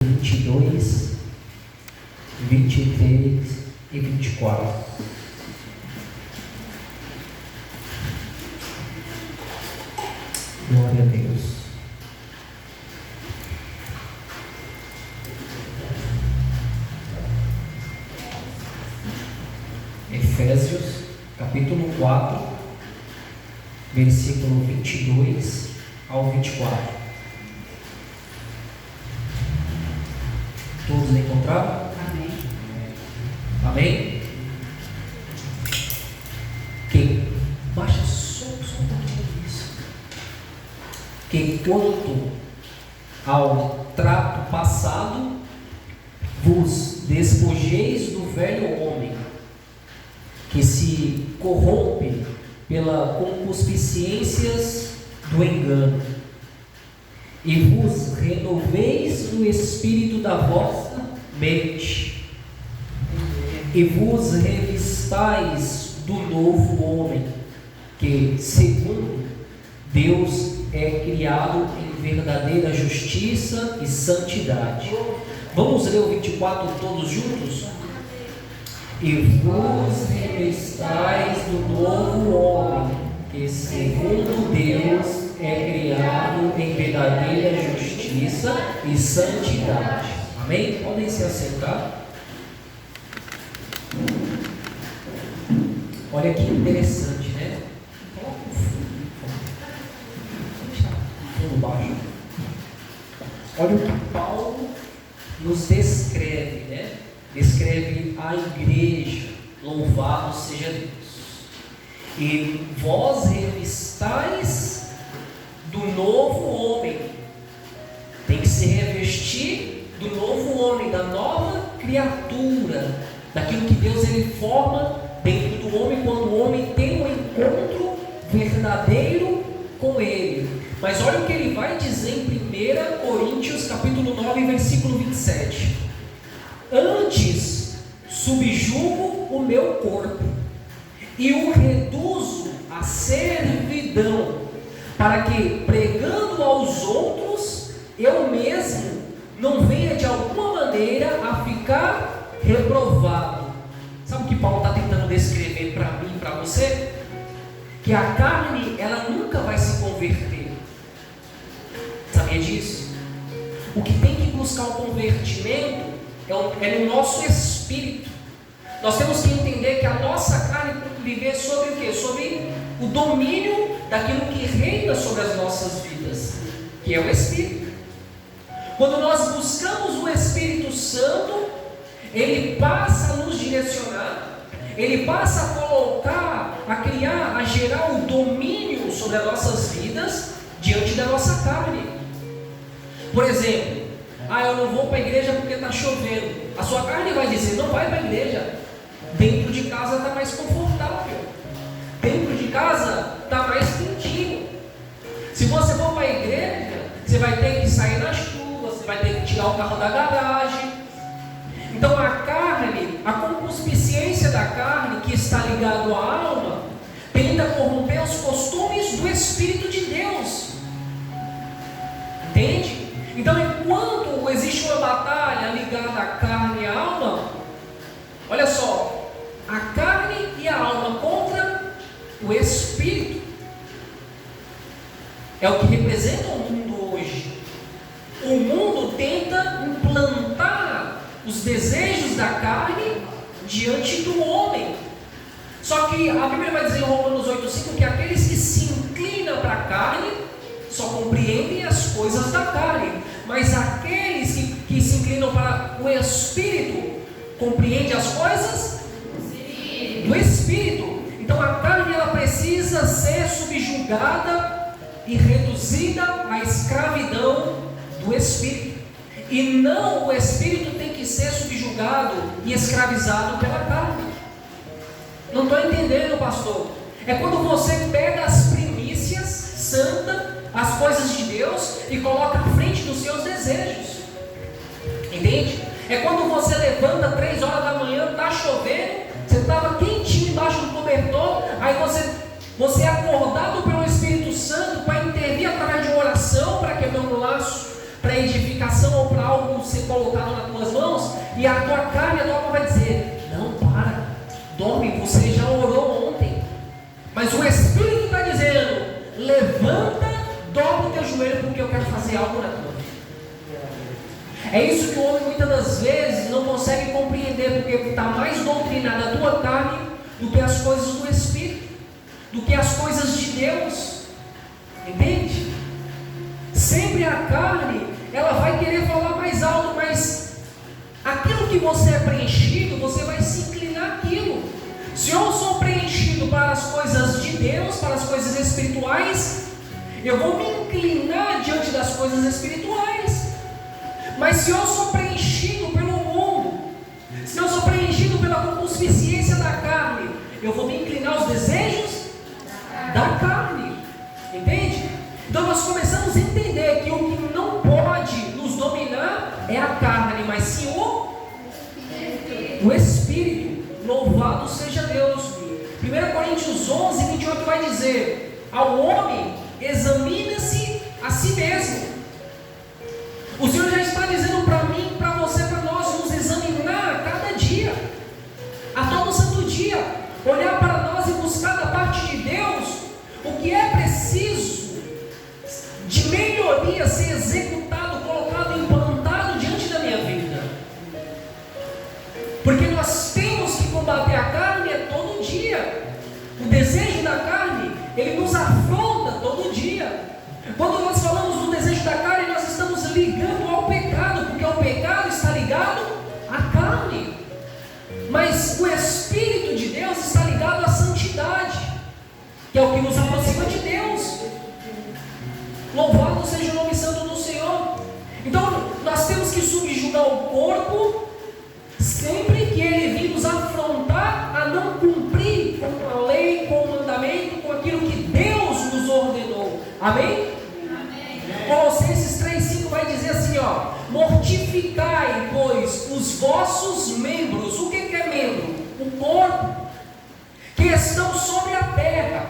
22, 23 e 24. Glória a Deus. Efésios, capítulo 4, versículo 22 ao 24. Todos encontraram? Amém. Amém? Que baixa só um pouquinho isso. Que quanto ao trato passado, vos despojeis do velho homem, que se corrompe pela concupiscências do engano, e vos renoveis no espírito da vossa mente, e vos revistais do novo homem, que segundo Deus é criado em verdadeira justiça e santidade. Vamos ler o 24 todos juntos? E vos revistais do novo homem, que segundo Deus é criado em verdadeira justiça e santidade. Amém? Podem se assentar. Olha que interessante, né? Coloca o fundo baixo. Olha o que Paulo nos descreve, né? Descreve a igreja. Louvado seja Deus. E vós revistais do novo homem. Tem que se revestir do novo homem, da nova criatura, daquilo que Deus ele forma dentro do homem, quando o homem tem um encontro verdadeiro com ele. Mas olha o que ele vai dizer em 1 Coríntios capítulo 9, versículo 27. Antes subjugo o meu corpo e o reduzo à servidão, para que, pregando aos outros, eu mesmo não venha de alguma maneira a ficar reprovado. Sabe o que Paulo está tentando descrever para mim e para você? Que a carne, ela nunca vai se converter. Sabia disso? O que tem que buscar o convertimento é no nosso espírito. Nós temos que entender que a nossa carne tem que viver sobre o quê? Sobre o domínio daquilo que reina sobre as nossas vidas, que é o Espírito. Quando nós buscamos o Espírito Santo, ele passa a nos direcionar, ele passa a colocar, a criar, a gerar o domínio sobre as nossas vidas diante da nossa carne. Por exemplo, eu não vou para a igreja porque está chovendo. A sua carne vai dizer, não vai para a igreja. Dentro de casa está mais confortável. Dentro de casa está mais quentinho. Se você for para a igreja, você vai ter que sair na chuva, você vai ter que tirar o carro da garagem. Então a carne, a concupiscência da carne que está ligado à alma, tenta corromper os costumes do Espírito de Deus. Entende? Então enquanto existe uma batalha ligada à carne e à alma, olha só, a carne e a alma contra o Espírito. É o que representa o mundo hoje. O mundo tenta implantar os desejos da carne diante do homem. Só que a Bíblia vai dizer em Romanos 8,5 que aqueles que se inclinam para a carne só compreendem as coisas da carne, mas aqueles que se inclinam para o Espírito compreendem as coisas do Espírito. Então a carne ela precisa ser subjugada e reduzida à escravidão do Espírito, e não o Espírito tem que ser subjugado e escravizado pela carne. Não estou entendendo, pastor. É quando você pega as primícias santas, as coisas de Deus, e coloca à frente dos seus desejos. Entende? É quando você levanta 3 horas da manhã, está chovendo, você estava quentinho embaixo do cobertor, aí você é acordado pelo Espírito Santo para intervir através de uma oração, para quebrar um laço, para edificação ou para algo ser colocado nas tuas mãos, e a tua carne, a tua alma vai dizer: não, para, dorme, você já orou ontem. Mas o Espírito está dizendo: levanta, dobra o teu joelho, porque eu quero fazer algo na tua vida. É isso que o homem muitas das vezes não consegue compreender, porque está mais doutrinada a tua carne do que as coisas do Espírito, do que as coisas de Deus. Entende? Sempre a carne, ela vai querer falar mais alto, mas aquilo que você é preenchido, você vai se inclinar àquilo. Se eu sou preenchido para as coisas de Deus, para as coisas espirituais, eu vou me inclinar diante das coisas espirituais. Mas se eu sou preenchido pelo mundo, se eu sou preenchido pela concupiscência da carne, eu vou me inclinar aos desejos da carne. Entende? Então nós começamos a entender que o que não pode nos dominar é a carne, mas sim o Espírito. Louvado seja Deus. 1 Coríntios 11, 28 vai dizer: ao homem examina-se a si mesmo. O Senhor já está dizendo para mim, para você, para nós nos examinar a cada dia, a todo santo dia, olhar para nós e buscar da parte de Deus o que é preciso de melhoria ser executado, colocado, implantado diante da minha vida. Porque nós temos que combater a carne todo dia. O desejo da carne, ele nos afronta todo dia. Quando nós falamos do desejo da carne, nós estamos ligando ao pecado, porque o pecado está ligado à carne. Mas o Espírito de Deus está ligado à santidade, que é o que nos aproxima de Deus. Louvado seja o nome santo do Senhor. Então nós temos que subjugar o corpo sempre que ele vir nos afrontar a não cumprir com a lei, com o mandamento, com aquilo que Deus nos ordenou. Amém? Amém. Colossenses 3,5 vai dizer assim, ó: mortificai, pois, os vossos membros. O que é membro? O corpo, que estão sobre a terra,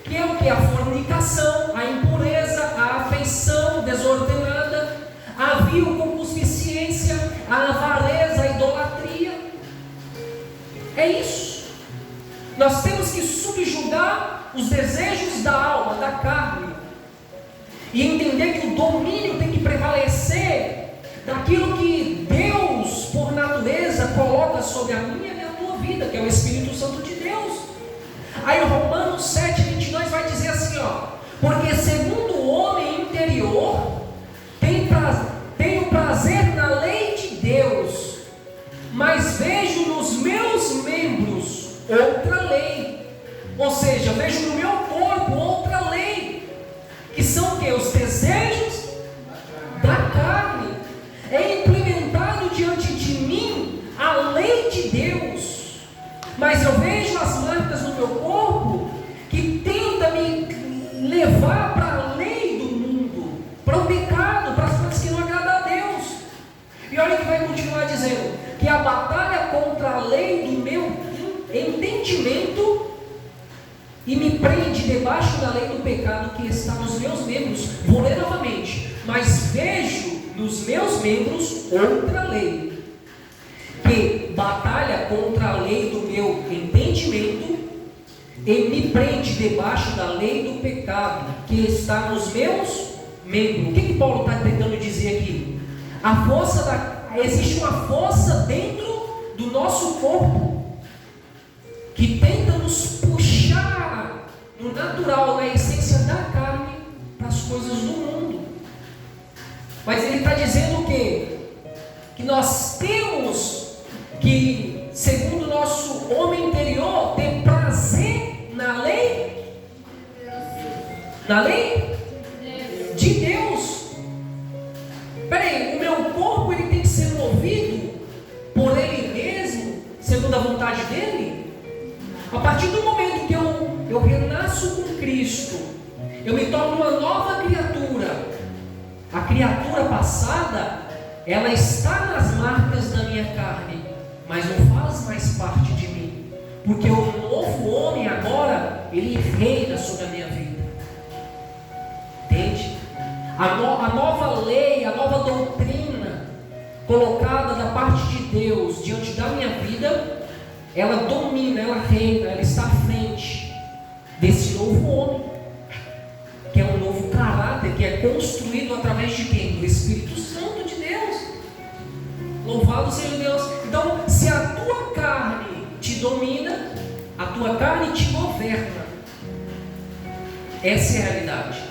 que é o que? A fornicação, a impureza, a afeição desordenada, a vil concupiscência, a avareza, a idolatria. É isso. Nós temos que subjugar os desejos da alma, da carne, e entender que o domínio tem que prevalecer daquilo que Deus, por natureza, coloca sobre a minha e a tua vida, que é o Espírito Santo de Deus. Aí Romanos 7,22 vai dizer assim, ó: porque segundo o homem interior tem o prazer na lei de Deus, mas vejo nos meus membros outra lei. Ou seja, vejo no meu corpo outra lei, que são o que? Os desejos da carne. É implementado diante de mim a lei de Deus, mas eu vejo as marcas no meu corpo que tenta me levar para a lei do mundo, para o pecado, para as coisas que não agradam a Deus. E olha que vai continuar dizendo que a batalha contra a lei do meu entendimento e me prende debaixo da lei do pecado que está nos meus membros. Vou ler novamente: mas vejo nos meus membros outra lei, que batalha contra a lei do meu entendimento e me prende debaixo da lei do pecado que está nos meus membros. O que Paulo está tentando dizer aqui? Existe uma força dentro do nosso corpo que tenta nos puxar no natural, na essência da carne, para as coisas do mundo. Mas ele está dizendo o quê? Que nós temos que, segundo o nosso homem interior, ter prazer na lei? Na lei? De Deus. Peraí, o meu corpo ele tem que ser movido por ele mesmo, segundo a vontade dele? A partir do momento que eu renasço com Cristo, eu me torno uma nova criatura. A criatura passada, ela está nas marcas da minha carne, mas não faz mais parte de mim, porque o novo homem agora, ele reina sobre a minha vida. Entende? A nova lei, a nova doutrina colocada da parte de Deus diante da minha vida, ela domina, ela reina, ela está à frente desse novo homem, que é um novo caráter, que é construído através de quem? Do Espírito Santo de Deus. Louvado seja Deus. Então, se a tua carne te domina, a tua carne te governa. Essa é a realidade.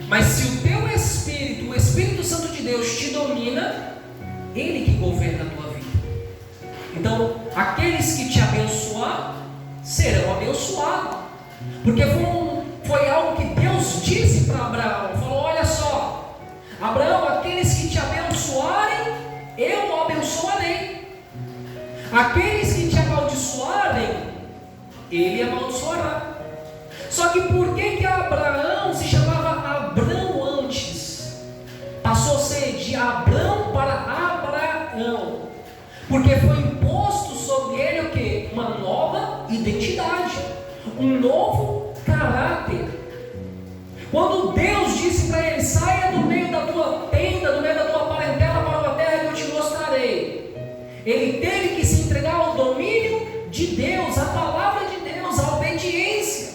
Mas se o teu Espírito, o Espírito Santo de Deus te domina, Ele que governa a tua vida. Então, aqueles que te abençoar, serão abençoados. Porque foi algo que Deus disse para Abraão. Falou, olha só, Abraão, aqueles que te abençoarem, eu o abençoarei. Aqueles que te amaldiçoarem, ele amaldiçoará. Só que por que Abraão se chamava Abrão antes? Passou a ser de Abrão para Abraão. Porque foi imposto sobre ele o quê? Uma nova identidade, um novo caráter. Quando Deus disse para ele, saia do meio da tua tenda, do meio da tua parentela para uma terra que eu te mostrarei, ele teve que se entregar ao domínio de Deus, à palavra de Deus, à obediência.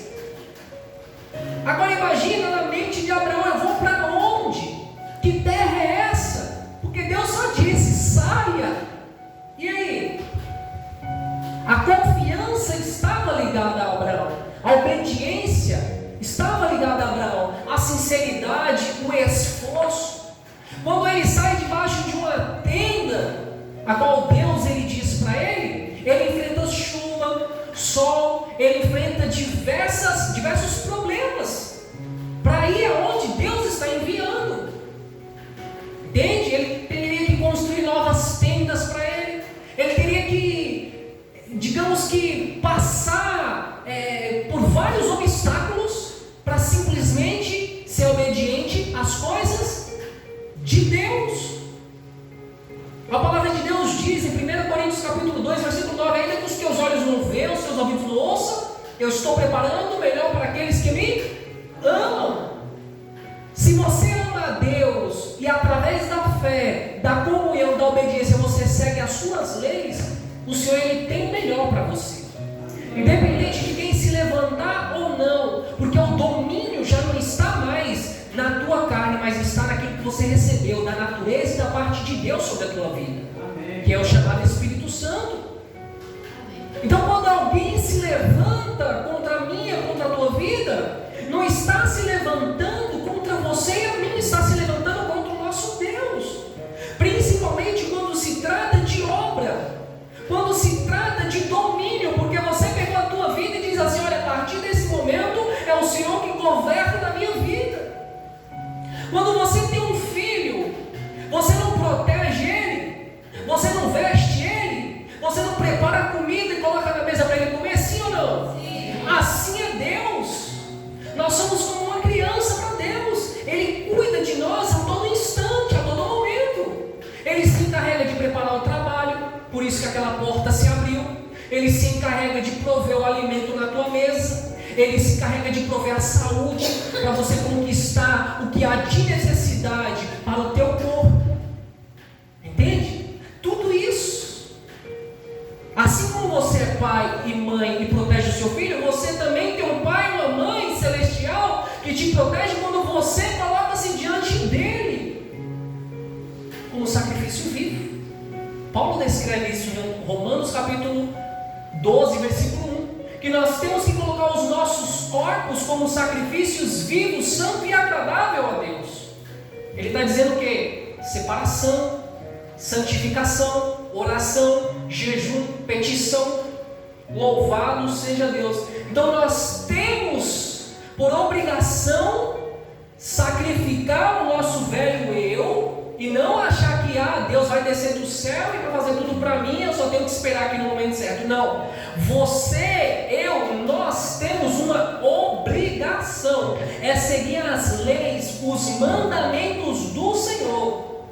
Agora imagina na mente de Abraão, eu vou para onde? Que terra é essa? Porque Deus só disse, saia. E aí? A confiança estava ligada a Abraão, a obediência estava ligada a Abraão, a sinceridade, o esforço. Quando ele sai debaixo de uma tenda, a qual Deus ele diz para ele enfrenta chuva, sol, ele enfrenta diversos problemas para ir aonde Deus está enviando. Entende? Ele teria que construir novas tendas para ele. Ele teria que, digamos que, passar por vários obstáculos para simplesmente ser obediente às coisas de Deus. A palavra de Deus diz em 1 Coríntios capítulo 2, versículo 9, ainda que os teus olhos não vejam, os teus ouvidos não ouçam, eu estou preparando o melhor para aqueles que me amam. Se você ama a Deus e através da fé, da comunhão, da obediência, você segue as suas leis, o Senhor ele tem o melhor para você. Independente de quem se levantar ou não, porque o domínio já não está mais na tua carne, mas está naquilo que você recebeu, da natureza e da parte de Deus sobre a tua vida. Amém. Que é o chamado Espírito Santo. Amém. Então quando alguém se levanta contra mim, contra a tua vida, não está se levantando contra você e a mim, está se levantando contra o nosso Deus. Principalmente quando se trata de obra, quando se trata de domínio, porque você pegou a tua vida e diz assim, olha, a partir desse momento é o Senhor que governa na minha vida. Quando você tem um filho, você não protege ele, você não veste ele, você não prepara comida e coloca na mesa para ele comer, sim ou não? Sim. Assim é Deus. Nós somos como uma criança para Deus. Ele cuida de nós a todo instante, a todo momento. Ele se encarrega de preparar o trabalho, por isso que aquela porta se abriu. Ele se encarrega de prover o alimento na tua mesa. Ele se encarrega de prover a saúde para você conquistar o que há de necessidade para o teu corpo. Entende? Tudo isso. Assim como você é pai e mãe e protege o seu filho, você também tem um pai e uma mãe celestial que te protege quando você coloca-se diante dele como sacrifício vivo. Paulo descreve isso em Romanos capítulo 12, versículo 1. Que nós temos que colocar os nossos corpos como sacrifícios vivos, santo e agradável a Deus. Ele está dizendo o quê? Separação, santificação, oração, jejum, petição. Louvado seja Deus. Então nós temos por obrigação sacrificar o nosso velho eu e não achar que Deus vai descer do céu e vai fazer tudo para mim, eu só tenho que esperar aqui no momento certo. Não, você, nós temos uma obrigação, é seguir as leis, os mandamentos do Senhor.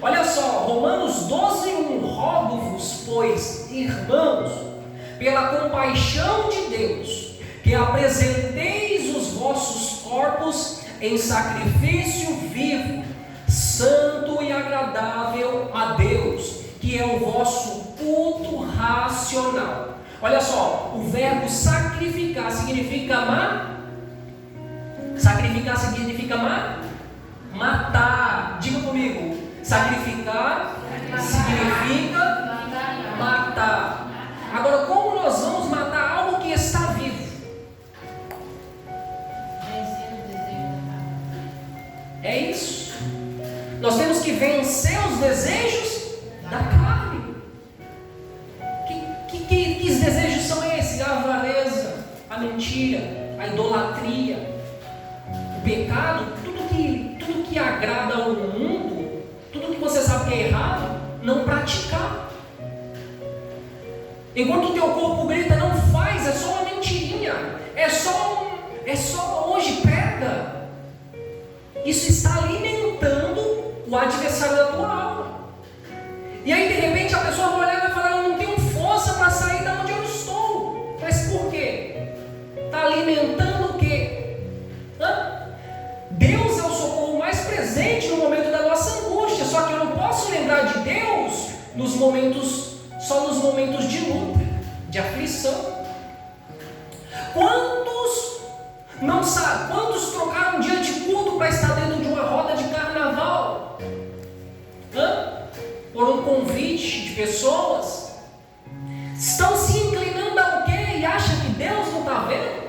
Olha só, Romanos 12:1, rogo-vos, pois, irmãos, pela compaixão de Deus, que apresenteis os vossos corpos em sacrifício vivo, santo e agradável a Deus, que é o vosso culto racional. Olha só, o verbo sacrificar significa amar. Sacrificar significa amar? Matar. Diga comigo. Sacrificar significa matar. Agora, como nós vamos matar algo que está vivo? É isso. Nós temos que vencer os desejos da carne. Que desejos são esses? A avareza, a mentira, a idolatria, o pecado, tudo que agrada ao mundo, tudo que você sabe que é errado, não praticar. Enquanto o teu corpo grita, não faz, é só uma mentirinha, é só hoje pega. Isso está alimentando o adversário da tua alma. E aí de repente a pessoa vai olhar e vai falar: eu não tenho força para sair da onde eu estou. Mas por quê? Está alimentando o quê? Deus é o socorro mais presente no momento da nossa angústia. Só que eu não posso lembrar de Deus só nos momentos de luta, de aflição. Quantos não sabem? Quantos trocaram um dia de culto para estar dentro de uma roda de carnaval? Por um convite de pessoas? Estão se inclinando ao quê? E acham que Deus não está vendo?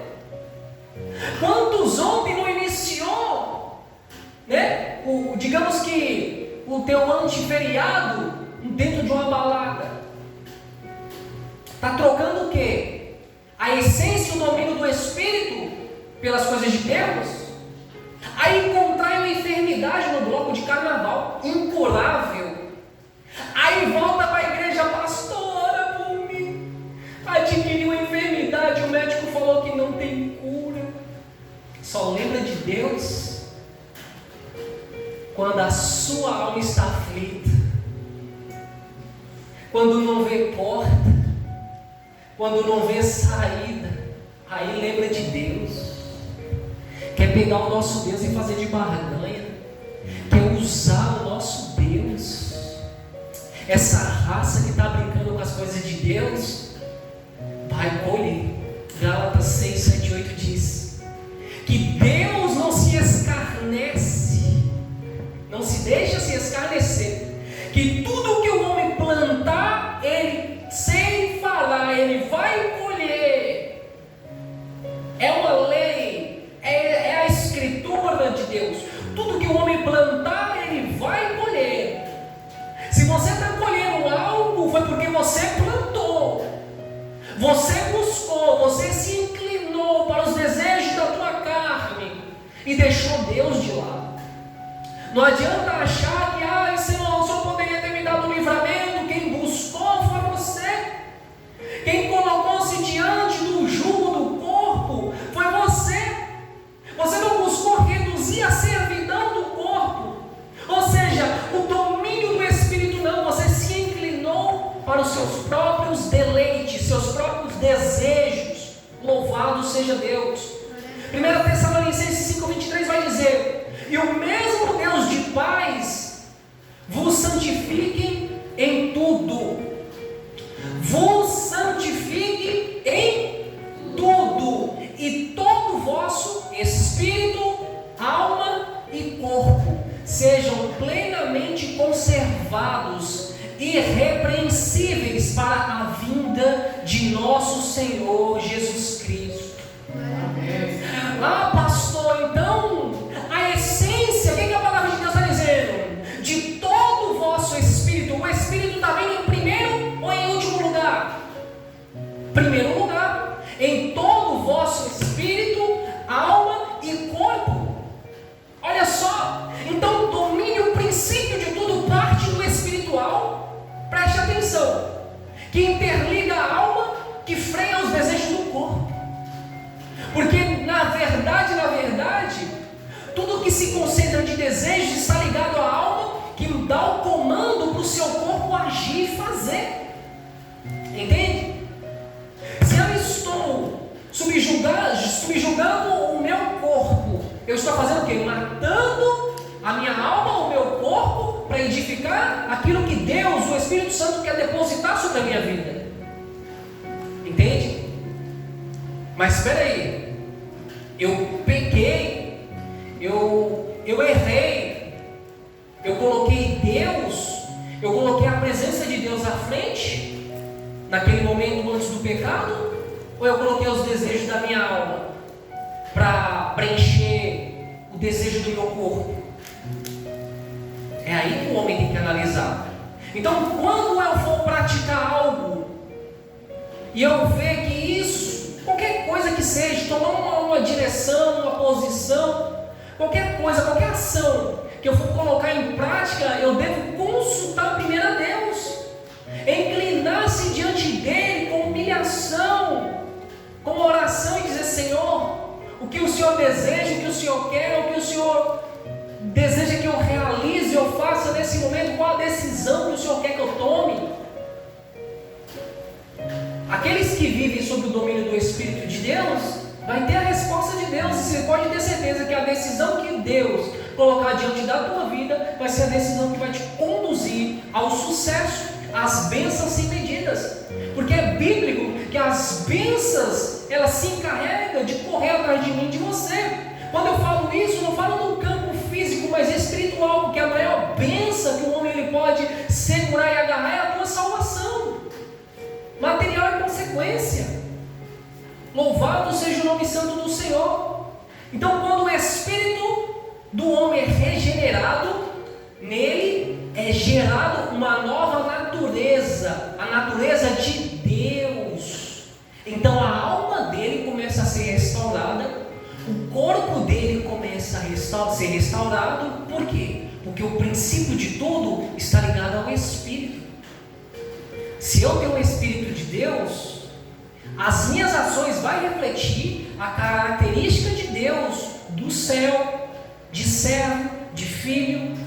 Quantos ontem não iniciou, né? Digamos que o teu antiferiado dentro de uma balada? Está trocando o quê? A essência e o domínio do Espírito pelas coisas de Deus? Aí contrai uma enfermidade no bloco de carnaval, incurável. Aí volta para a igreja: pastora, por mim, adquiriu uma enfermidade, o médico falou que não tem cura. Só lembra de Deus quando a sua alma está aflita, quando não vê porta, quando não vê saída. Aí lembra de Deus. Quer pegar o nosso Deus e fazer de barganha, quer usar o nosso Deus. Essa raça que está brincando com as coisas de Deus vai colher. Gálatas 6, 7 e 8 diz que Deus não se escarnece, não se deixa se escarnecer, que tudo que o homem plantar, ele sem falar, ele vai colher. É uma lei, é a escritura de Deus. Tudo que o homem plantar, ele vai colher. Se você está colhendo algo, foi porque você plantou, você buscou, você se inclinou para os desejos da tua carne e deixou Deus de lado. Não adianta achar que, Senhor, o Senhor poderia ter me dado um livramento. Quem buscou foi você. Quem colocou-se diante do jugo do corpo foi você. Você não buscou reduzir a servidão do corpo, ou seja, o domínio do Espírito, não. Você se inclinou para os seus próprios deleites, seus próprios desejos. Louvado seja Deus. 1 Tessalonicenses 5,23 vai dizer: e o mesmo Deus de paz vos santifique em tudo. Vos santifique em tudo, e todo o vosso espírito, alma e corpo sejam plenamente conservados, irrepreensíveis para a vinda de nosso Senhor Jesus Cristo. Amém. Pastor, então a essência, o que a palavra de Deus está dizendo? De todo o vosso espírito. O espírito está vindo em primeiro ou em último lugar? Primeiro lugar. Em todo o vosso espírito, alma e corpo. Olha só. Então o domínio, o princípio de tudo parte do espiritual. Preste atenção. Que interliga a alma, que freia os desejos do corpo. Porque na verdade, tudo que se concentra de desejos está ligado à alma, que dá o comando para o seu corpo agir e fazer. Entende? Se eu estou subjugando o meu corpo, eu estou fazendo o quê? Matando a minha alma, o meu corpo, para edificar aquilo que Deus, o Espírito Santo, quer depositar sobre a minha vida. Entende? Mas espera aí, eu pequei, eu errei, eu coloquei Deus, eu coloquei a presença de Deus à frente, naquele momento antes do pecado, ou eu coloquei os desejos da minha alma para preencher o desejo do meu corpo? É aí que o homem tem que analisar. Então, quando eu for praticar algo e eu ver que isso, qualquer coisa que seja, tomar uma direção, uma posição, qualquer coisa, qualquer ação que eu for colocar em prática, eu devo consultar primeiro a Deus, inclinar-se diante dele com humilhação, com uma oração e dizer: Senhor, o que o Senhor deseja, o que o Senhor quer, o que o Senhor deseja que eu realize, eu faça nesse momento, qual a decisão que o Senhor quer que eu tome? Aqueles que vivem sob o domínio do Espírito de Deus, vai ter a resposta de Deus, e você pode ter certeza que a decisão que Deus colocar diante da tua vida, vai ser a decisão que vai te conduzir ao sucesso, às bênçãos sem medidas, porque é bíblico que as bênçãos, elas se encarregam de correr atrás de mim, de você. Quando eu falo isso, eu não falo no campo físico, mas espiritual, porque a maior bênção que o homem ele pode segurar e agarrar é a tua salvação. Material é consequência. Louvado seja o nome santo do Senhor. Então, quando o espírito do homem é regenerado, nele é gerado uma nova natureza, a natureza de Deus. Então a alma dele começa a ser restaurada, o corpo dele começa a ser restaurado. Por quê? Porque o princípio de tudo está ligado ao Espírito. Se eu tenho o Espírito de Deus, as minhas ações vão refletir a característica de Deus, do céu, de servo, de filho,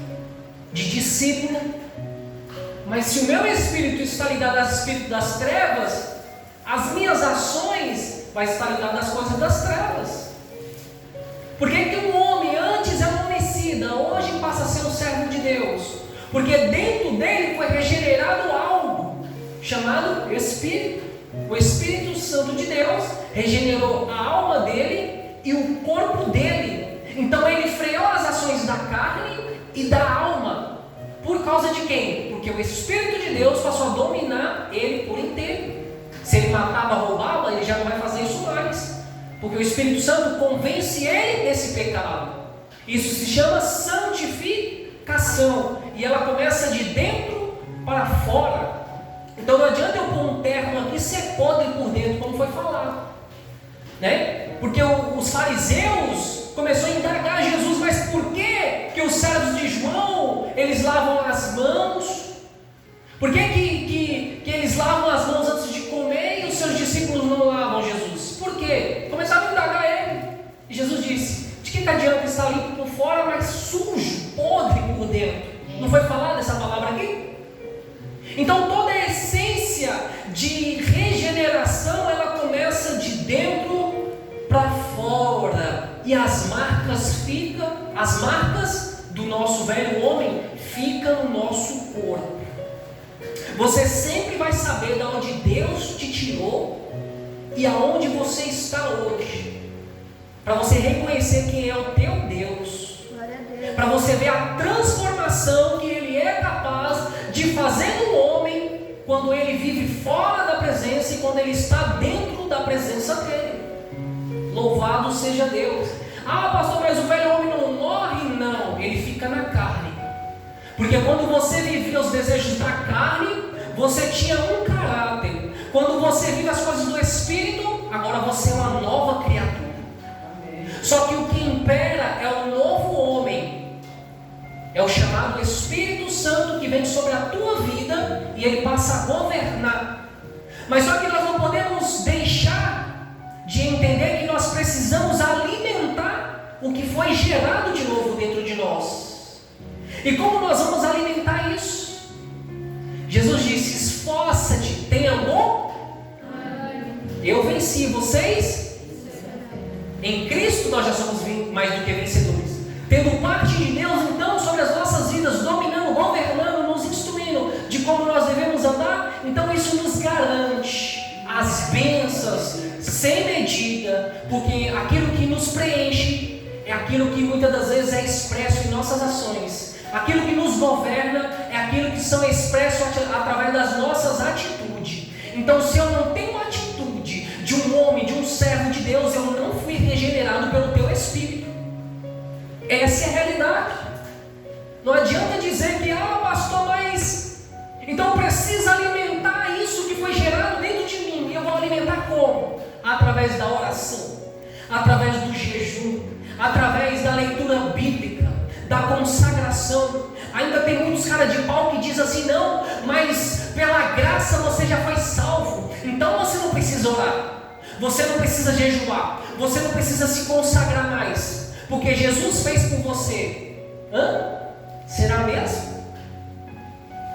de discípulo. Mas se o meu espírito está ligado ao espírito das trevas, as minhas ações vão estar ligadas às coisas das trevas. Por que um homem antes era um homicida, hoje passa a ser um servo de Deus? Porque dentro dele foi regenerado algo chamado Espírito. O Espírito Santo de Deus regenerou a alma dele e o corpo dele. Então ele freou as ações da carne e da alma. Por causa de quem? Porque o Espírito de Deus passou a dominar ele por inteiro. Se ele matava, roubava, ele já não vai fazer isso mais, porque o Espírito Santo convence ele desse pecado. Isso se chama santificação, e ela começa de dentro para fora. Então não adianta eu pôr um terno aqui ser podre por dentro, como foi falado, né? Porque os fariseus começaram a indagar Jesus: mas por que os servos de João, eles lavam as mãos? Por que eles lavam as mãos antes de comer e os seus discípulos não lavam, Jesus? Por quê? Começaram a indagar ele. E Jesus disse: de que adianta estar limpo por fora, mas sujo, podre por dentro? Não foi falada essa palavra aqui? Então toda a essência de regeneração, ela começa de dentro para fora. E as marcas do nosso velho homem ficam no nosso corpo. Você sempre vai saber de onde Deus te tirou e aonde você está hoje, para você reconhecer quem é o teu Deus, para você ver a transformação que Ele é capaz de fazer no homem quando ele vive fora da presença e quando ele está dentro da presença dele. Louvado seja Deus. Ah, pastor, mas o velho homem não morre? Não, ele fica na carne. Porque quando você vivia os desejos da carne, você tinha um caráter. Quando você vive as coisas do Espírito, agora você é uma nova criatura. Só que o que impera é o novo homem, é o chamado Espírito Santo que vem sobre a tua vida e ele passa a governar. Mas só que nós não podemos deixar de entender que nós precisamos alimentar o que foi gerado de novo dentro de nós. E como nós vamos alimentar isso? Jesus disse: esforça-te, tem amor? Eu venci, vocês? Em Cristo nós já somos mais do que vencedores, tendo parte de Deus então sobre as nossas vidas, dominando, governando. Então isso nos garante as bênçãos sem medida, porque aquilo que nos preenche é aquilo que muitas das vezes é expresso em nossas ações. Aquilo que nos governa é aquilo que são expressos através das nossas atitudes. Então, se eu não tenho a atitude de um homem, de um servo de Deus, eu não fui regenerado pelo teu Espírito. Essa é a realidade. Não adianta dizer que, pastor, mas então precisa alimentar isso que foi gerado dentro de mim. E eu vou alimentar como? Através da oração, através do jejum, através da leitura bíblica, da consagração. Ainda tem muitos caras de pau que dizem assim: não, mas pela graça você já foi salvo, então você não precisa orar, você não precisa jejuar, você não precisa se consagrar mais, porque Jesus fez por você. Será mesmo?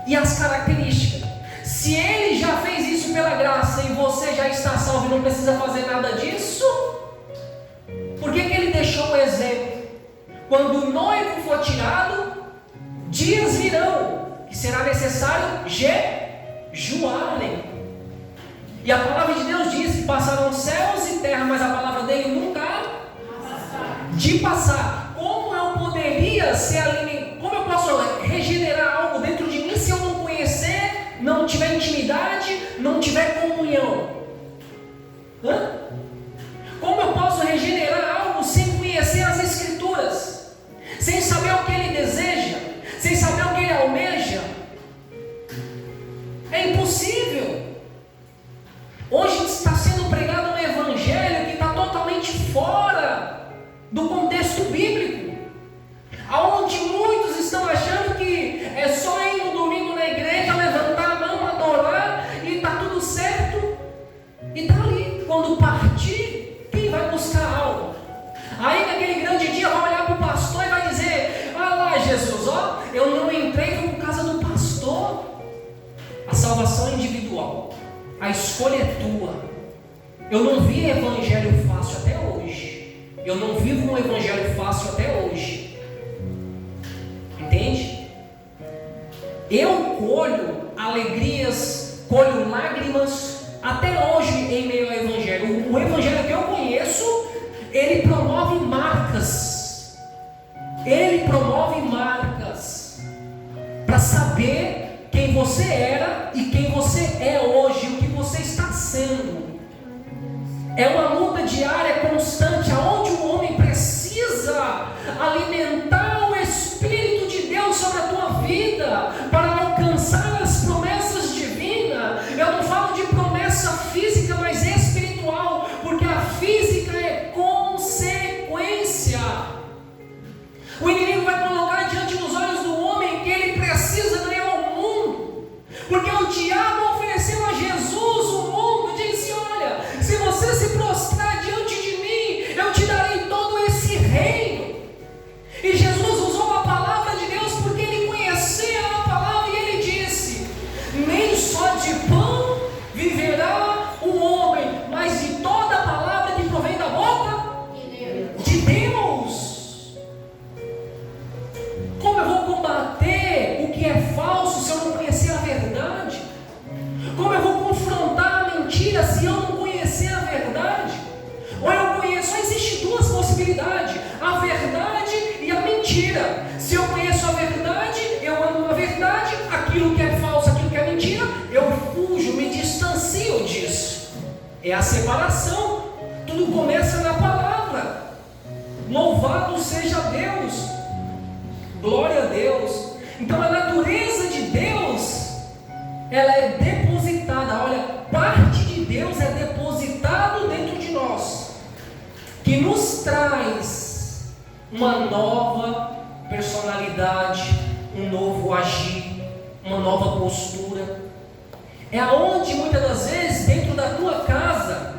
E as características? Se Ele já fez isso pela graça e você já está salvo e não precisa fazer nada disso, por que Ele deixou o exemplo? Quando o noivo for tirado, dias virão que será necessário jejuarem. E a palavra de Deus diz que passarão céus e terra, mas a palavra dele nunca de passar. Como eu poderia ser alimentado? Como eu posso regenerar algo dentro de mim se eu não conhecer, não tiver intimidade, não tiver comunhão? Como eu posso regenerar algo sem conhecer as Escrituras? Sem saber o que Ele deseja? Sem saber o que Ele almeja? É impossível. Hoje está sendo pregado um evangelho que está totalmente fora do contexto bíblico, aonde muitos estão achando que é só ir no domingo na igreja, levantar a mão, adorar e está tudo certo, e está ali. Quando partir, quem vai buscar algo? Aí naquele grande dia vai olhar para o pastor e vai dizer: lá Jesus, eu não entrei por causa do pastor. A salvação é individual, a escolha é tua. Eu não vi evangelho fácil até hoje, eu não vivo um evangelho fácil até hoje, entende? Eu colho alegrias, colho lágrimas até hoje em meio ao evangelho. O evangelho que eu conheço, ele promove marcas, para saber quem você era e quem você é hoje, o que você está sendo. É uma luta diária, constante, aonde o homem precisa alimentar o Espírito de Deus sobre a tua vida para alcançar as promessas divinas. Eu não falo de promessa física, mas espiritual, porque a física é consequência. O inimigo vai colocar diante dos olhos do homem que ele precisa ganhar o mundo, porque o diabo ofereceu a Jesus o mundo e disse: olha, se você se prostrar diante de mim, eu te darei todo esse reino. E Jesus usou a palavra de Deus porque ele conhecia a palavra, e ele disse: nem só de pão viverá o homem, mas de toda a palavra que provém da boca de Deus. Como eu vou combater o que é falso se eu não conhecer a verdade? Como eu vou confrontar a mentira se eu não conhecer a verdade? Ou eu conheço? Só existem duas possibilidades: a verdade e a mentira. Se eu conheço a verdade, eu amo a verdade. Aquilo que é falso, aquilo que é mentira, eu fujo, me distancio disso. É a separação. Tudo começa na palavra. Louvado seja Deus, glória a Deus. Então a natureza de Deus, ela é depositada. Olha, parte de Deus é depositado dentro de nós, que nos traz uma nova personalidade, um novo agir, uma nova postura. É aonde muitas das vezes dentro da tua casa,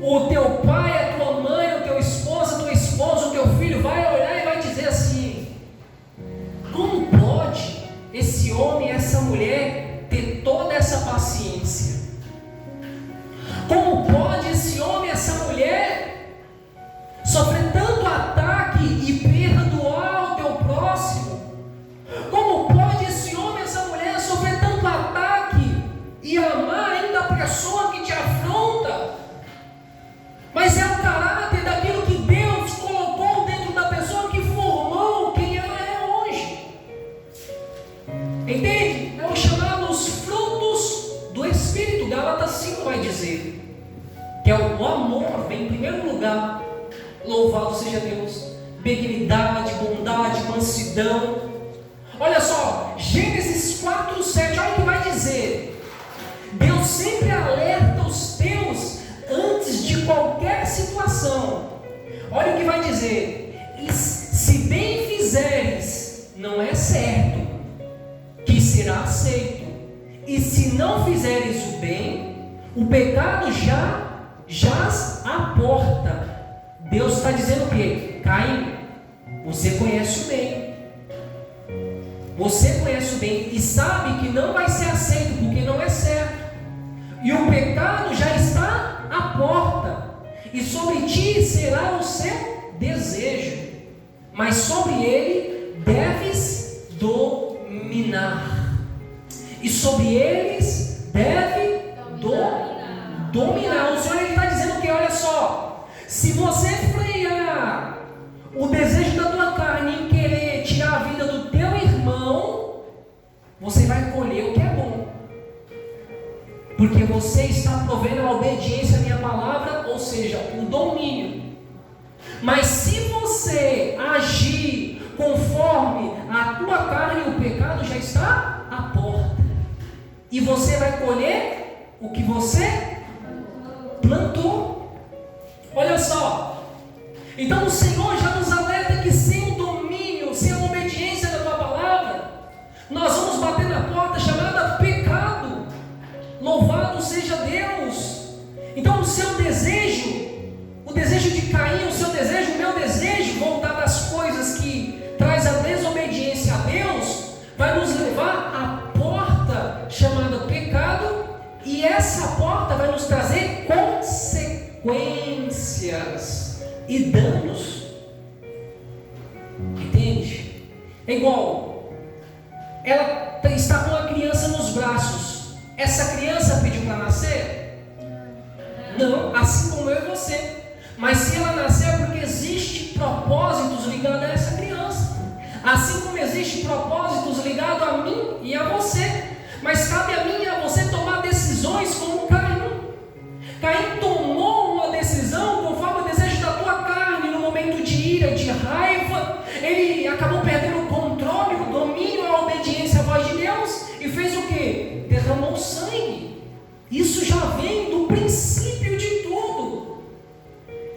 o teu pai, a tua mãe, o teu esposo, a tua esposa, o teu filho vai olhar e vai dizer assim: como pode esse homem, essa mulher ter toda essa paciência? Como pode esse homem, essa mulher sofrer tanto ataque e perdoar o teu próximo? Como pode esse homem, essa mulher sofrer tanto ataque não vai dizer que é o amor vem em primeiro lugar. Louvado seja Deus. Benignidade, bondade, mansidão. Olha só, Gênesis 4:7, olha o que vai dizer. Deus sempre alerta os teus antes de qualquer situação. Olha o que vai dizer. E se bem fizeres, não é certo que será aceito. E se não fizeres o bem, o pecado já jaz à porta. Deus está dizendo o quê? Caim, você conhece o bem. Você conhece o bem e sabe que não vai ser aceito porque não é certo. E o pecado já está à porta. E sobre ti será o seu desejo, mas sobre ele deves dominar. E sobre eles deve dominar. O Senhor está dizendo que, olha só, se você frear o desejo da tua carne em querer tirar a vida do teu irmão, você vai colher o que é bom, porque você está provendo a obediência à minha palavra, ou seja, o domínio. Mas se você agir conforme a tua carne, o pecado já está à porta, e você vai colher o que você plantou. Olha só, então o Senhor já nos alerta que sem o domínio, sem a obediência da tua palavra, nós vamos bater na porta chamada pecado. Louvado seja Deus. Então o seu desejo, o desejo de Caim, o seu desejo, o meu desejo, voltar das coisas que traz a desobediência a Deus, vai nos levar à porta chamada pecado, e essa porta vai nos trazer consequências e danos. Entende? É igual, ela está com a criança nos braços. Essa criança pediu para nascer? Não, assim como eu e você. Mas se ela nascer é porque existe propósitos ligados a essa criança. Assim como existe propósitos ligados a mim e a você. Mas cabe a mim e a você tomar decisões como Caim. Caim tomou uma decisão conforme o desejo da tua carne, no momento de ira, de raiva. Ele acabou perdendo o controle, o domínio, a obediência à voz de Deus. E fez o quê? Derramou sangue. Isso já vem do princípio de tudo.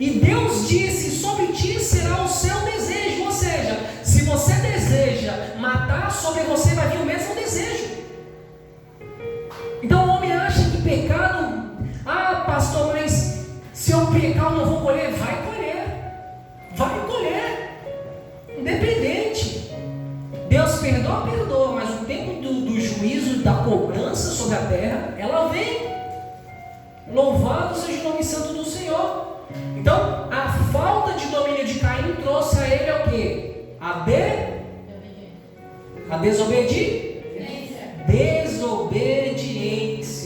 E Deus disse: sobre ti será o seu desejo. Ou seja, se você deseja matar, sobre você vai vir o mesmo desejo. Então o homem acha que pecado, pastor, mas se eu pecar eu não vou colher. Vai colher. Vai colher. Independente. Deus perdoa, mas o tempo do juízo, da cobrança sobre a terra, ela vem. Louvado seja o nome santo do Senhor. Então, a falta de domínio de Caim trouxe a ele o quê? A desobediência.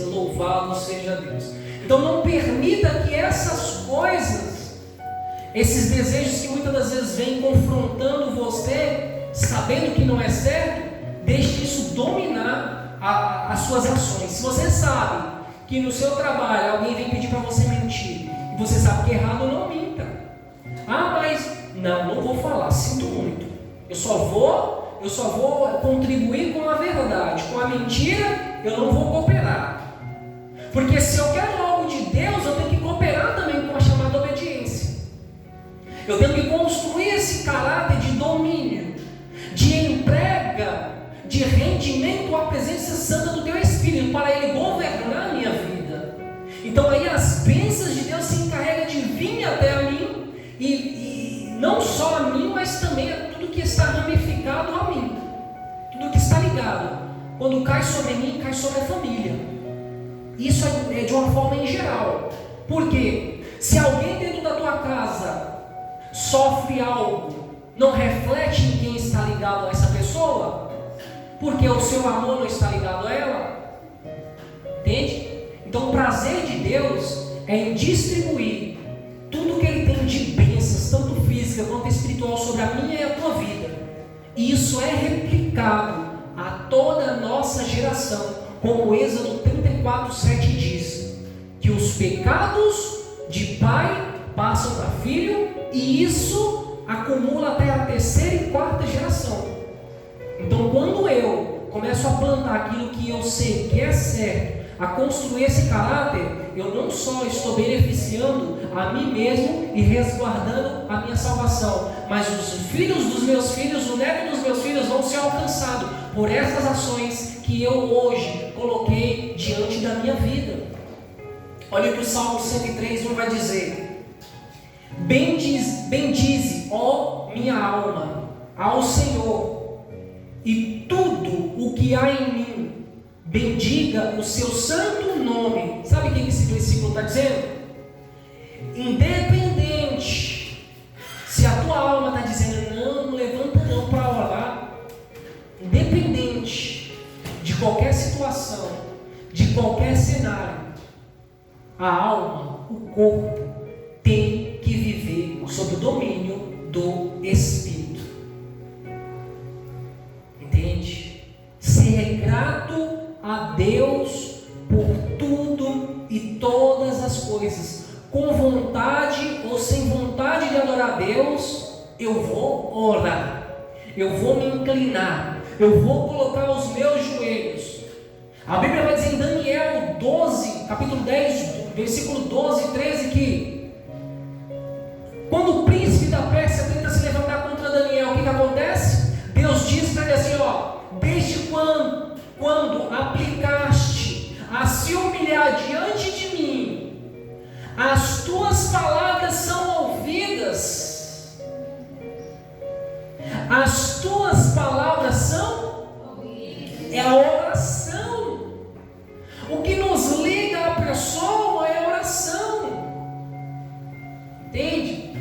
Louvado seja Deus. Então, não permita que essas coisas, esses desejos que muitas das vezes vêm confrontando você, sabendo que não é certo, deixe isso dominar as suas ações. Se você sabe que no seu trabalho alguém vem pedir para você mentir, e você sabe que é errado, não minta. Mas não vou falar, sinto muito. Eu só vou contribuir com a verdade. Com a mentira, eu não vou cooperar. Porque se eu quero algo de Deus, eu tenho que cooperar também com a chamada obediência. Eu tenho que construir esse caráter de domínio, de entrega, de rendimento à presença santa do teu Espírito, para Ele governar a minha vida. Então aí as bênçãos de Deus se encarregam de vir até a mim, e não só a mim, mas também a tudo que está ramificado a mim, tudo que está ligado. Quando cai sobre mim, cai sobre a família. Isso é de uma forma em geral. Por quê? Se alguém dentro da tua casa sofre algo, não reflete em quem está ligado a essa pessoa, porque o seu amor não está ligado a ela. Entende? Então o prazer de Deus é em distribuir tudo que Ele tem de bênçãos, tanto física quanto espiritual, sobre a minha e a tua vida. E isso é replicado a toda a nossa geração, como o Êxodo 34:7 diz. que os pecados de pai passam para filho, e isso acumula até a terceira e quarta geração. Então, quando eu começo a plantar aquilo que eu sei que é certo, a construir esse caráter, eu não só estou beneficiando a mim mesmo e resguardando a minha salvação, mas os filhos dos meus filhos, o neto dos meus filhos vão ser alcançados por essas ações que eu hoje coloquei diante da minha vida. Olha o que o Salmo 103:1 vai dizer: bendize, ó minha alma, ao Senhor, e tudo o que há em mim, bendiga o seu santo nome. Sabe o que esse versículo está dizendo? Independente se a tua alma está dizendo não levanta não para orar, independente de qualquer situação, de qualquer cenário, a alma, o corpo tem que viver sob o domínio do Espírito. Entende? Ser grato a Deus por tudo e todas as coisas, com vontade ou sem vontade de adorar a Deus, eu vou orar, eu vou me inclinar, eu vou colocar os meus joelhos. A Bíblia vai dizer em Daniel 12, capítulo 10, versículo 12 e 13, que quando o príncipe da Pérsia tenta se levantar contra Daniel, o que acontece? Deus diz para ele assim, desde quando aplicaste a se humilhar diante de mim, as tuas palavras são ouvidas. As tuas palavras são ouvidas. É a oração. O que nos liga à pessoa é a oração. Entende?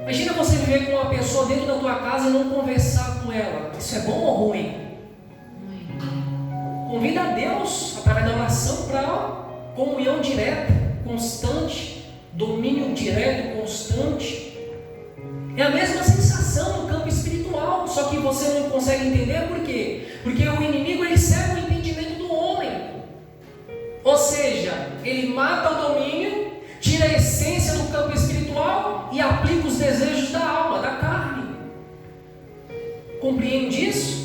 Imagina você viver com uma pessoa dentro da tua casa e não conversar com ela. Isso é bom ou ruim? Convida a Deus através da oração para comunhão direta, constante, domínio direto, constante. É a mesma sensação no campo espiritual, só que você não consegue entender por quê? Porque o inimigo ele cega o entendimento do homem, ou seja, ele mata o domínio, tira a essência do campo espiritual e aplica os desejos da alma, da carne. Compreende isso?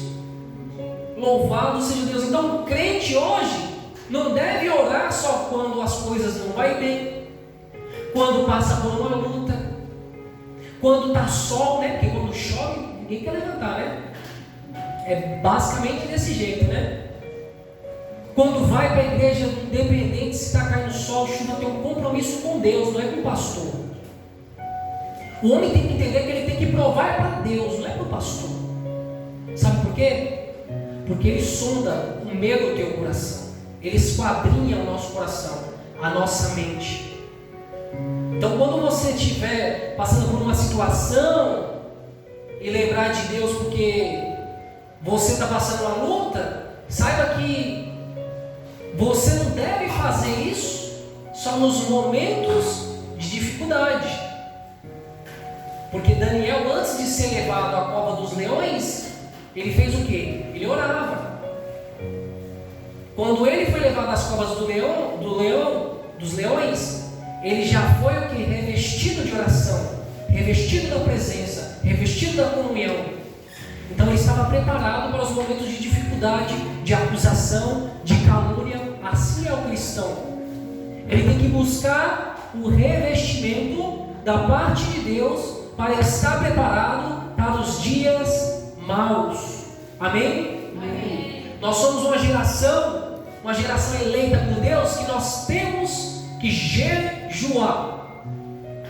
Louvado seja Deus. Então o crente hoje não deve orar só quando as coisas não vão bem, quando passa por uma luta, quando está sol, né? Porque quando chove, ninguém quer levantar, né? É basicamente desse jeito, né? Quando vai para a igreja, independente se está caindo sol, chuva, tem um compromisso com Deus, não é com o pastor. O homem tem que entender que ele tem que provar para Deus, não é para o pastor. Sabe por quê? Porque ele sonda o meio do teu coração. Ele esquadrinha o nosso coração, a nossa mente. Então quando você estiver passando por uma situação e lembrar de Deus porque você está passando uma luta, saiba que você não deve fazer isso só nos momentos de dificuldade. Porque Daniel, antes de ser levado à cova dos leões, ele fez o quê? Ele orava. Quando ele foi levado às covas dos leões, ele já foi o quê? Revestido de oração, revestido da presença, revestido da comunhão. Então ele estava preparado para os momentos de dificuldade, de acusação, de calúnia. Assim é o cristão. Ele tem que buscar o revestimento da parte de Deus para estar preparado para os dias maus. Amém? Amém. Nós somos uma geração eleita por Deus, que nós temos que jejuar,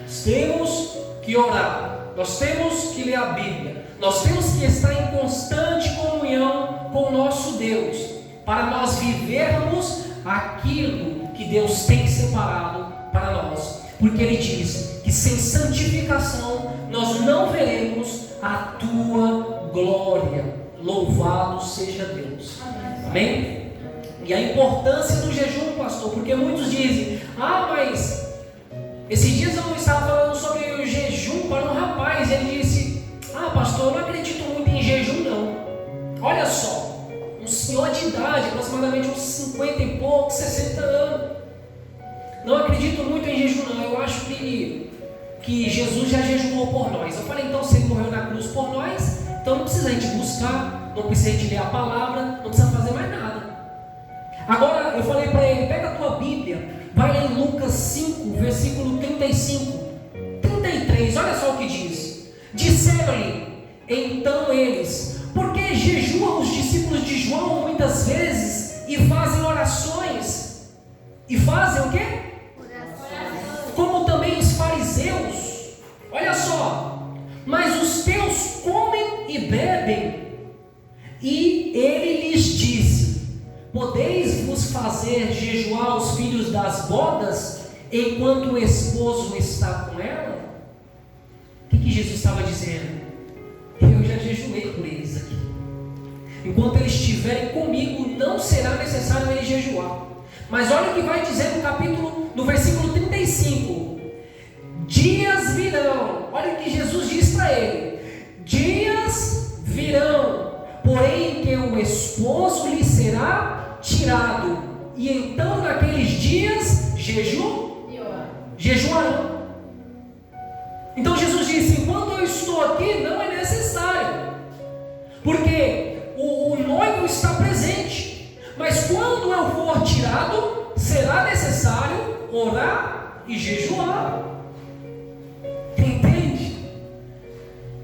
nós temos que orar, nós temos que ler a Bíblia, nós temos que estar em constante comunhão com o nosso Deus, para nós vivermos aquilo que Deus tem separado para nós, porque Ele diz que sem santificação nós não veremos a tua glória. Louvado seja Deus. Amém? E a importância do jejum, pastor, porque muitos dizem, mas esses dias eu estava falando sobre o jejum para um rapaz, e ele disse, pastor, eu não acredito muito em jejum não. Olha só, um senhor de idade, aproximadamente uns 50 e poucos, 60 anos, Não acredito muito em jejum, não. Eu acho que Jesus já jejuou por nós. Eu falei, então, se ele morreu na cruz por nós, então não precisa a gente buscar, não precisa a gente ler a palavra, não precisa fazer mais nada. Agora, eu falei para ele, pega a tua Bíblia, vai lá em Lucas 5, versículo 35, 33, olha só o que diz. Disseram-lhe, então eles, por que jejuam os discípulos de João muitas vezes e fazem orações? E fazem o quê? Como também os fariseus. Olha só, mas os teus comem e bebem. E ele lhes disse, podeis vos fazer jejuar os filhos das bodas, enquanto o esposo está com ela? O que Jesus estava dizendo? Eu já jejuei por eles aqui. Enquanto eles estiverem comigo, não será necessário eles jejuar. Mas olha o que vai dizer no versículo 35. Dias virão, olha o que Jesus diz para ele. Dias virão, porém que o esposo lhe será tirado, e então naqueles dias jejuarão. Então Jesus disse, enquanto eu estou aqui, não é necessário, porque o noivo está presente, mas quando eu for tirado, será necessário orar e jejuar. Entende?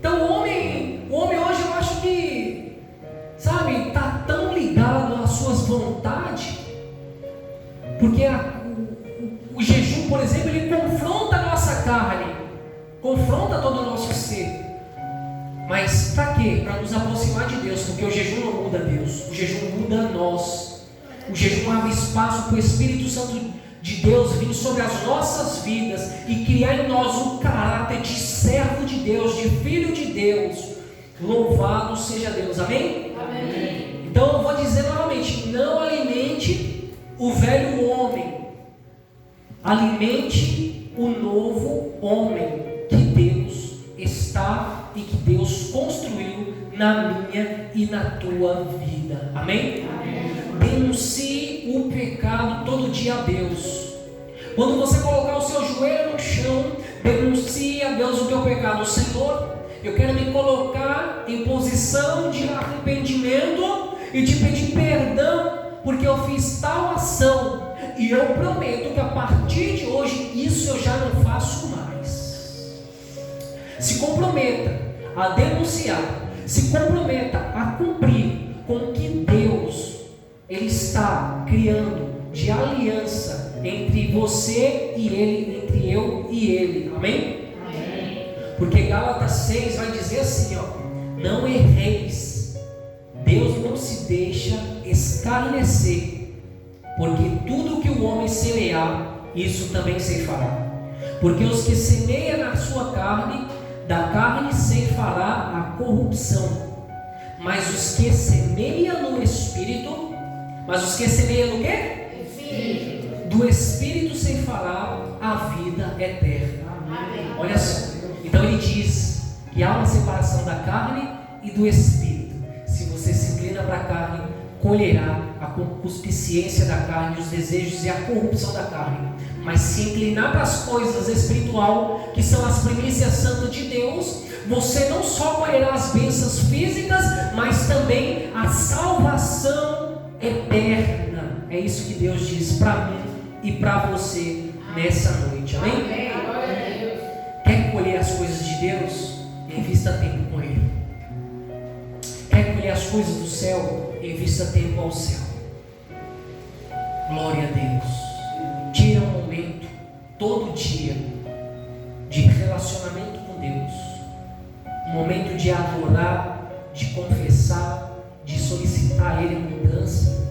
Então o homem hoje, eu acho que, sabe, está tão ligado às suas vontades, porque o jejum, por exemplo, ele confronta a nossa carne, confronta todo o nosso ser. Mas para quê? Para nos aproximar de Deus, porque o jejum não muda Deus, o jejum muda nós. O jejum abre espaço para o Espírito Santo de Deus vir sobre as nossas vidas e criar em nós um caráter de servo de Deus, de filho de Deus. Louvado seja Deus, amém? Amém. Então eu vou dizer novamente, não alimente o velho homem, alimente o novo homem que Deus está e que Deus construiu na minha e na tua vida, amém? Amém. Denuncie o pecado todo dia a Deus. Quando você colocar o seu joelho no chão, denuncie a Deus o teu pecado. Senhor, eu quero me colocar em posição de arrependimento e te pedir perdão, porque eu fiz tal ação, e eu prometo que a partir de hoje isso eu já não faço mais. Se comprometa a denunciar, se comprometa a cumprir com o que Deus Ele está criando de aliança entre você e Ele, entre eu e Ele, amém? Amém. Porque Gálatas 6 vai dizer assim, ó, não erreis, Deus não se deixa escarnecer, porque tudo que o homem semear, isso também ceifará. Porque os que semeiam na sua carne, da carne ceifará a corrupção, mas os que semeiam no Espírito, no quê? Espírito. Do Espírito ceifará a vida eterna. Amém. Olha só, então ele diz que há uma separação da carne e do Espírito. Se você se inclina para a carne, colherá a concupiscência da carne, os desejos e a corrupção da carne. Mas se inclinar para as coisas espiritual, que são as primícias santas de Deus, você não só colherá as bênçãos físicas, mas também a salvação eterna. É isso que Deus diz para mim e para você nessa noite, amém? Amém. Quer colher as coisas de Deus? Invista tempo com Ele. Quer colher as coisas do céu? Invista tempo ao céu. Glória a Deus. Tira um momento, todo dia, de relacionamento com Deus. Um momento de adorar, de confessar, de solicitar a Ele mudança.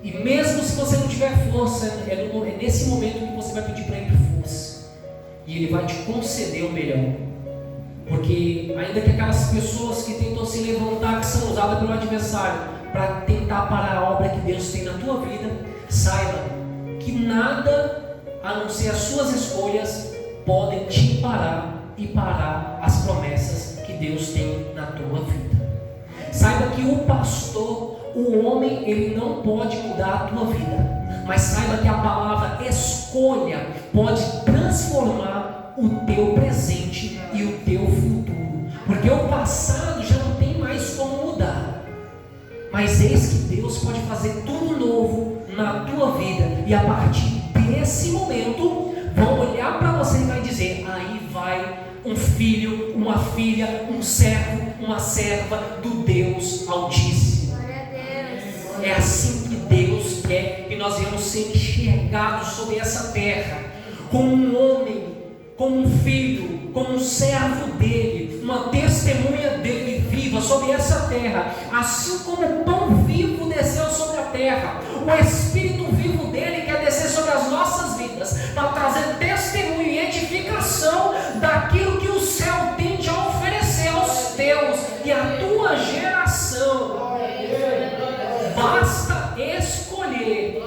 E mesmo se você não tiver força, é nesse momento que você vai pedir para Ele força. E Ele vai te conceder o melhor. Porque ainda que aquelas pessoas que tentam se levantar, que são usadas pelo adversário para tentar parar a obra que Deus tem na tua vida, saiba que nada, a não ser as suas escolhas, podem te parar e parar as promessas que Deus tem na tua vida. Saiba que o pastor, o homem, ele não pode mudar a tua vida. Mas saiba que a palavra escolha pode transformar o teu presente e o teu futuro, porque o passado já não tem mais como mudar. Mas eis que Deus pode fazer tudo novo na tua vida, e a partir desse momento vão olhar para você e vai dizer: aí vai um filho, uma filha, um servo, uma serva do Deus Altíssimo. É assim que Deus quer que nós venhamos ser enxergados sobre essa terra, como um homem, como um filho, como um servo dele, uma testemunha dele viva sobre essa terra. Assim como o pão vivo desceu sobre a terra, o Espírito vivo dele quer descer sobre as nossas vidas, para trazer testemunho e edificação daquilo que o céu tem de oferecer aos teus e à tua geração. Basta escolher.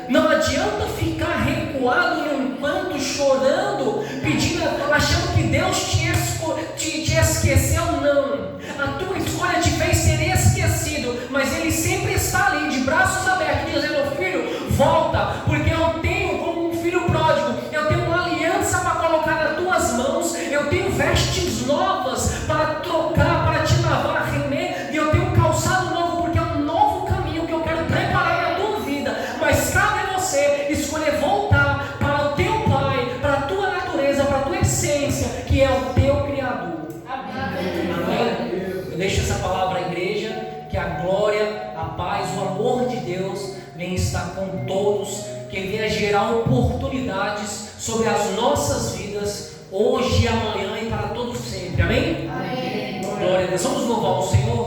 Não adianta ficar recuado num canto, chorando, pedindo, achando que Deus te esqueceu. Não, a tua escolha te fez ser esquecido, mas Ele sempre está ali, de braços abertos, dizendo: filho, volta, porque eu tenho, como um filho pródigo, eu tenho uma aliança para colocar nas tuas mãos, eu tenho vestes novas para trocar, para te lavar, remer, e eu tenho um calçado novo, porque é um novo caminho que eu quero preparar na tua vida. Mas cabe a você escolher voltar para o teu Pai, para a tua natureza, para a tua essência, que é o teu Criador. Amém? Eu deixo essa palavra à igreja, que a glória, a paz, o amor de Deus venha estar com todos, que venha gerar oportunidades sobre as nossas vidas, hoje, amanhã e para todo sempre. Amém? Amém. Glória a Deus. Vamos louvar o Senhor.